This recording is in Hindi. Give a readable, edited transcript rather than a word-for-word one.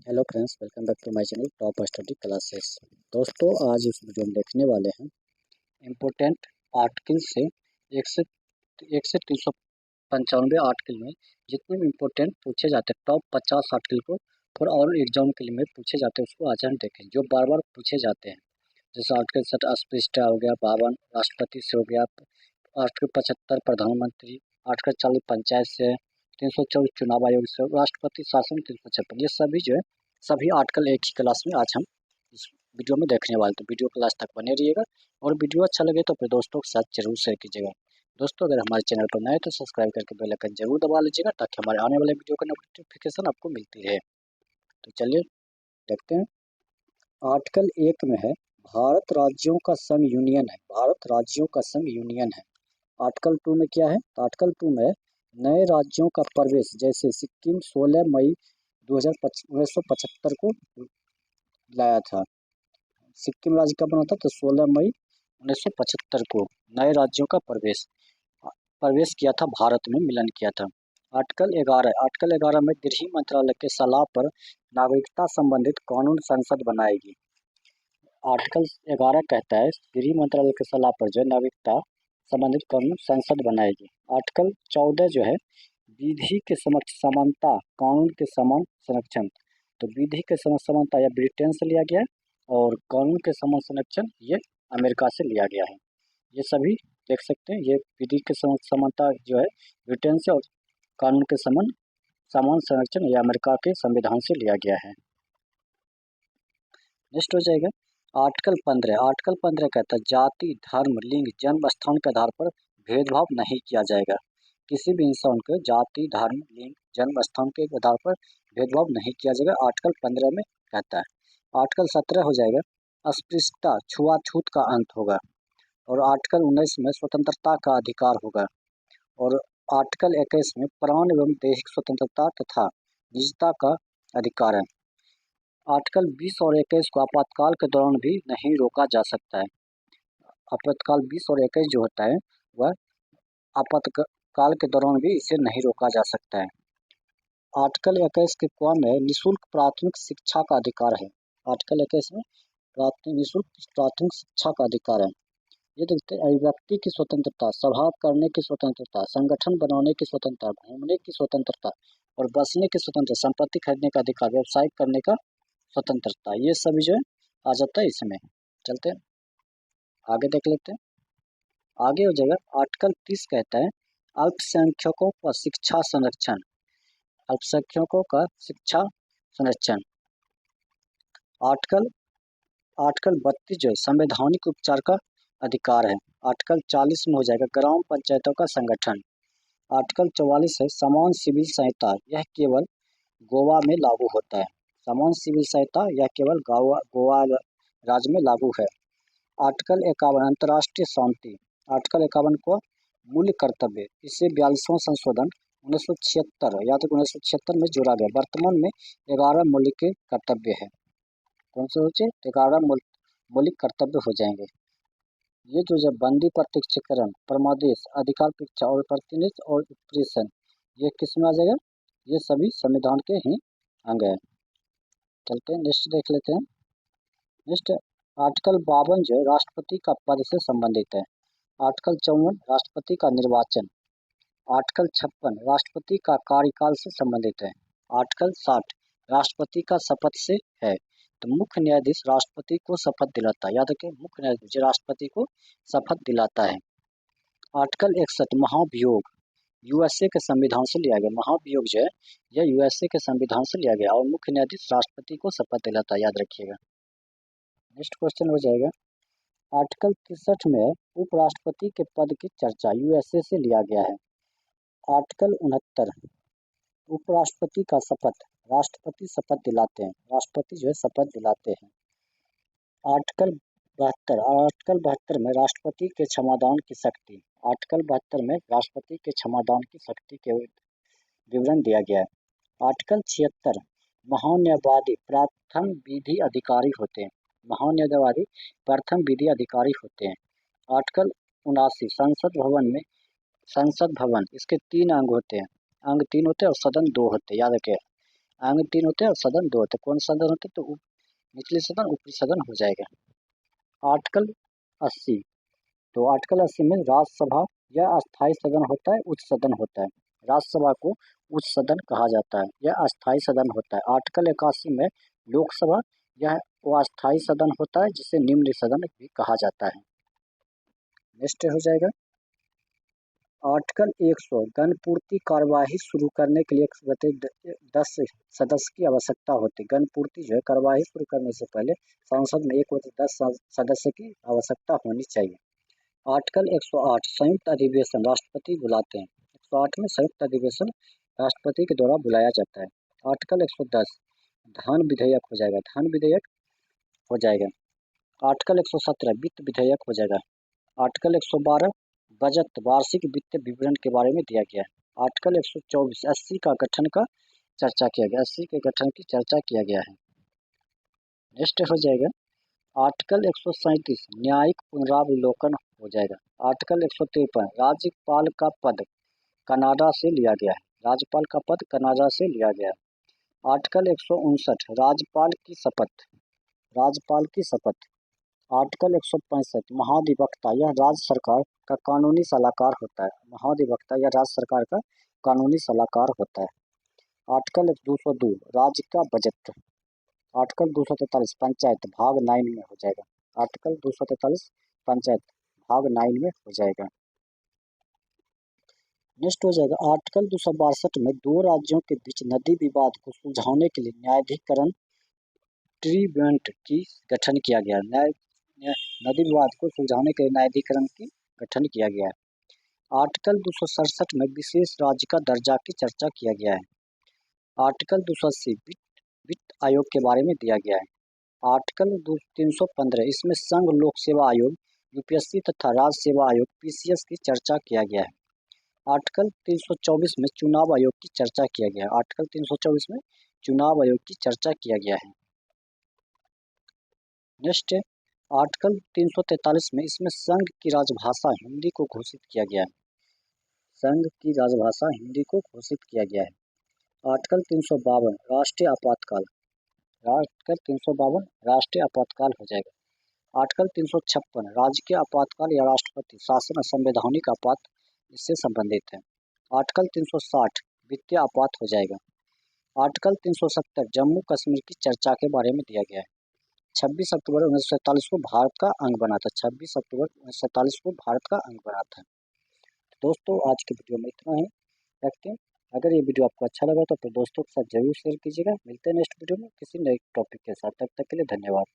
Hello friends, welcome back to my channel top study classes. दोस्तों, आज इस वीडियो में देखने वाले हैं इम्पोर्टेंट आर्टिकल से एक से 395 आर्टिकल में जितने भी इम्पोर्टेंट पूछे जाते हैं टॉप 50 आर्टिकल को और एग्जाम के लिए में पूछे जाते हैं उसको आज हम देखें, जो बार बार पूछे जाते हैं। जैसे आर्टिकल 60 अस्पृश्यता हो गया, 52 राष्ट्रपति से हो गया, आर्टिकल 75 प्रधानमंत्री, आर्टिकल 40 पंचायत से, 324 चुनाव आयोग से, राष्ट्रपति शासन 356, ये सभी जो है सभी आर्टिकल एक ही क्लास में आज हम इस वीडियो में देखने वाले। तो वीडियो क्लास तक बने रहिएगा और वीडियो अच्छा लगे तो अपने दोस्तों के साथ जरूर शेयर कीजिएगा। दोस्तों, अगर हमारे चैनल पर नए तो सब्सक्राइब करके बेल आइकन जरूर दबा लीजिएगा ताकि हमारे आने वाले वीडियो का नोटिफिकेशन आपको मिलती रहे। तो चलिए देखते हैं। आर्टिकल 1 में है भारत राज्यों का संघ यूनियन है। भारत राज्यों का संघ यूनियन है। आर्टिकल 2 में क्या है? तो आर्टिकल 2 में नए राज्यों का प्रवेश, जैसे सिक्किम 16 मई 1975 को लाया था। सिक्किम राज्य कब बना था? तो 16 मई 1975 को नए राज्यों का प्रवेश किया था, भारत में मिलन किया था। आर्टिकल 11 में गृह मंत्रालय के सलाह पर नागरिकता संबंधित कानून संसद बनाएगी। आर्टिकल 11 कहता है गृह मंत्रालय के सलाह पर जो नागरिकता संबंधित कानून संसद बनाएगी। आर्टिकल 14 जो है विधि के समक्ष समानता, कानून के समान संरक्षण। तो विधि के समक्ष समानता यह ब्रिटेन से लिया गया है और कानून के समान संरक्षण ये अमेरिका से लिया गया है। ये सभी देख सकते हैं। ये विधि के समक्ष समानता जो है ब्रिटेन से और कानून के समान संरक्षण ये अमेरिका के संविधान से लिया गया है। नेक्स्ट हो जाएगा आर्टिकल 15। आर्टिकल 15 कहता है जाति, धर्म, लिंग, जन्म स्थान के आधार पर भेदभाव नहीं किया जाएगा। किसी भी इंसान को जाति, धर्म, लिंग, जन्म स्थान के आधार पर भेदभाव नहीं किया जाएगा, आर्टिकल 15 में कहता है। आर्टिकल 17 हो जाएगा अस्पृश्यता, छुआछूत का अंत होगा। और आर्टिकल 19 में स्वतंत्रता का अधिकार होगा। और आर्टिकल 21 में प्राण एवं दैहिक स्वतंत्रता तथा निजता का अधिकार है। आर्टिकल 20 और 21 को आपातकाल के दौरान भी नहीं रोका जा सकता है। आपातकाल 20 और 21 जो होता है वह आपातकाल के दौरान भी इसे नहीं रोका जा सकता है। आर्टिकल 21 के क में निःशुल्क प्राथमिक शिक्षा का अधिकार है। आर्टिकल 21 में निःशुल्क प्राथमिक शिक्षा का अधिकार है। ये देखते हैं अभिव्यक्ति की स्वतंत्रता, सभा करने की स्वतंत्रता, संगठन बनाने की स्वतंत्रता, घूमने की स्वतंत्रता और बसने की स्वतंत्रता, संपत्ति खरीदने का अधिकार, व्यवसाय करने का स्वतंत्रता, ये सभी जो है आ जाता है इसमें। चलते हैं आगे देख लेते हैं। आगे हो जाएगा आर्टिकल 30 कहता है अल्पसंख्यकों का शिक्षा संरक्षण। अल्पसंख्यकों का शिक्षा संरक्षण। आर्टिकल 32 जो है संवैधानिक उपचार का अधिकार है। आर्टिकल 40 में हो जाएगा ग्राम पंचायतों का संगठन। आर्टिकल 44 है समान सिविल संहिता, यह केवल गोवा में लागू होता है। समान सिविल संहिता यह केवल गोवा राज्य में लागू है। आर्टिकल 51 अंतर्राष्ट्रीय शांति। आर्टिकल 51 को मूल्य कर्तव्य, इससे 42वां संशोधन 1976 या तक 1976 में जोड़ा गया। वर्तमान में 11 मौलिक कर्तव्य है। कौन से होचे? 11 मौलिक कर्तव्य हो जाएंगे। ये जो जब बंदी, प्रत्यक्षीकरण, परमादेश, अधिकार परीक्षा और प्रतिनिधित्व और प्रेषण, ये किस में आ जाएगा? ये सभी संविधान के ही अंग है। चलते हैं नेक्स्ट देख लेते हैं। नेक्स्ट आर्टिकल 52 जो है राष्ट्रपति का पद से संबंधित है। आर्टिकल 54 राष्ट्रपति का निर्वाचन। आर्टिकल 56 राष्ट्रपति का कार्यकाल से संबंधित है। आर्टिकल 60 राष्ट्रपति का शपथ से है। तो मुख्य न्यायाधीश राष्ट्रपति को शपथ दिलाता है। याद रखें, मुख्य न्यायाधीश राष्ट्रपति को शपथ दिलाता है। आर्टिकल 61 महाभियोग यूएसए के संविधान से लिया गया। महाभियोग जो है यह यूएसए के संविधान से लिया गया और मुख्य न्यायाधीश राष्ट्रपति को शपथ दिलाता है, याद रखिएगा। नेक्स्ट क्वेश्चन हो जाएगा आर्टिकल 63 में उपराष्ट्रपति के पद की चर्चा यूएसए से लिया गया है। आर्टिकल 69 उपराष्ट्रपति का शपथ, राष्ट्रपति शपथ दिलाते हैं। राष्ट्रपति जो है शपथ दिलाते हैं। आर्टिकल 72 में राष्ट्रपति के क्षमादान की शक्ति। आर्टिकल 72 में राष्ट्रपति के क्षमादान की शक्ति के विवरण दिया गया है। आर्टिकल 76 महान्यायवादी प्रथम विधि अधिकारी होते हैं। महान्यायवादी प्रथम विधि अधिकारी होते हैं। आर्टिकल 79 संसद भवन इसके 3 अंग होते हैं। अंग 3 होते हैं और सदन 2 होते हैं, याद रखें। अंग 3 होते हैं और सदन 2 होते हैं। कौन सदन होते हैं? तो निचले सदन ऊपरी सदन हो जाएगा। आर्टिकल 80, तो आर्टिकल 80 में राज्यसभा यह अस्थायी सदन होता है, उच्च सदन होता है। राज्यसभा को उच्च सदन कहा जाता है, यह अस्थायी सदन होता है। आर्टिकल 81 में लोकसभा यह वो अस्थायी सदन होता है जिसे निम्न सदन भी कहा जाता है। नेक्स्ट हो जाएगा आर्टिकल 100 गणपूर्ति कार्यवाही शुरू करने के लिए 10 सदस्य की आवश्यकता होती है। गणपूर्ति जो है कार्यवाही शुरू करने से पहले संसद में 10 सदस्य की आवश्यकता होनी चाहिए। आर्टिकल 108 संयुक्त अधिवेशन राष्ट्रपति बुलाते हैं। 108 में संयुक्त अधिवेशन राष्ट्रपति के द्वारा बुलाया जाता है। आर्टिकल 110 धन विधेयक हो जाएगा, धन विधेयक हो जाएगा। आर्टिकल 117 वित्त विधेयक हो जाएगा। आर्टिकल 112 बजट वार्षिक वित्तीय विवरण के बारे में दिया गया है। आर्टिकल 124 एससी का गठन का चर्चा किया गया, एससी के गठन की चर्चा किया गया है। नेक्स्ट हो जाएगा आर्टिकल 137 न्यायिक पुनरावलोकन हो जाएगा। आर्टिकल 153 राज्यपाल का पद कनाडा से लिया गया है, राज्यपाल का पद कनाडा से लिया गया है। आर्टिकल 159 राज्यपाल की शपथ, राज्यपाल की शपथ। आर्टिकल 165 महाधिवक्ता यह राज्य सरकार का कानूनी सलाहकार होता है, महाधिवक्ता यह राज्य सरकार का कानूनी सलाहकार होता है। आर्टिकल 202 राज्य का बजट। आर्टिकल 243 पंचायत भाग 9 में हो जाएगा। आर्टिकल 243 पंचायत भाग 9 में हो जाएगा। नेक्स्ट हो जाएगा आर्टिकल 262 में दो राज्यों के बीच नदी विवाद को सुलझाने के लिए न्यायाधिकरण ट्रिब्यूनल की गठन किया गया। नदी विवाद को सुलझाने के लिए न्यायाधिकरण की गठन किया गया है। आर्टिकल 267 में विशेष राज्य का दर्जा की चर्चा किया गया है। आर्टिकल 280 वित्त आयोग के बारे में दिया गया है। आर्टिकल 315 इसमें संघ लोक सेवा आयोग यूपीएससी तथा राज्य सेवा आयोग पीसीएस की चर्चा किया गया है। आर्टिकल 324 में चुनाव आयोग की चर्चा किया गया है। आर्टिकल 324 में चुनाव आयोग की चर्चा किया गया है। नेक्स्ट आर्टिकल 343 में इसमें संघ की राजभाषा हिंदी को घोषित किया गया है, संघ की राजभाषा हिंदी को घोषित किया गया है। आर्टिकल 352 राष्ट्रीय आपातकाल, आर्टिकल 352 राष्ट्रीय आपातकाल हो जाएगा। आर्टिकल 356 राज्य के आपातकाल या राष्ट्रपति शासन संवैधानिक आपात इससे संबंधित है। आर्टिकल 360 वित्तीय आपात हो जाएगा। आर्टिकल 370 जम्मू कश्मीर की चर्चा के बारे में दिया गया है। 26 अक्टूबर 1947 को भारत का अंग बना था, 26 अक्टूबर 1947 को भारत का अंग बना था। दोस्तों आज की वीडियो में इतना ही रखते हैं। अगर ये वीडियो आपको अच्छा लगा तो अपने दोस्तों के साथ जरूर शेयर कीजिएगा। मिलते हैं नेक्स्ट वीडियो में किसी नए टॉपिक के साथ, तब तक के लिए धन्यवाद।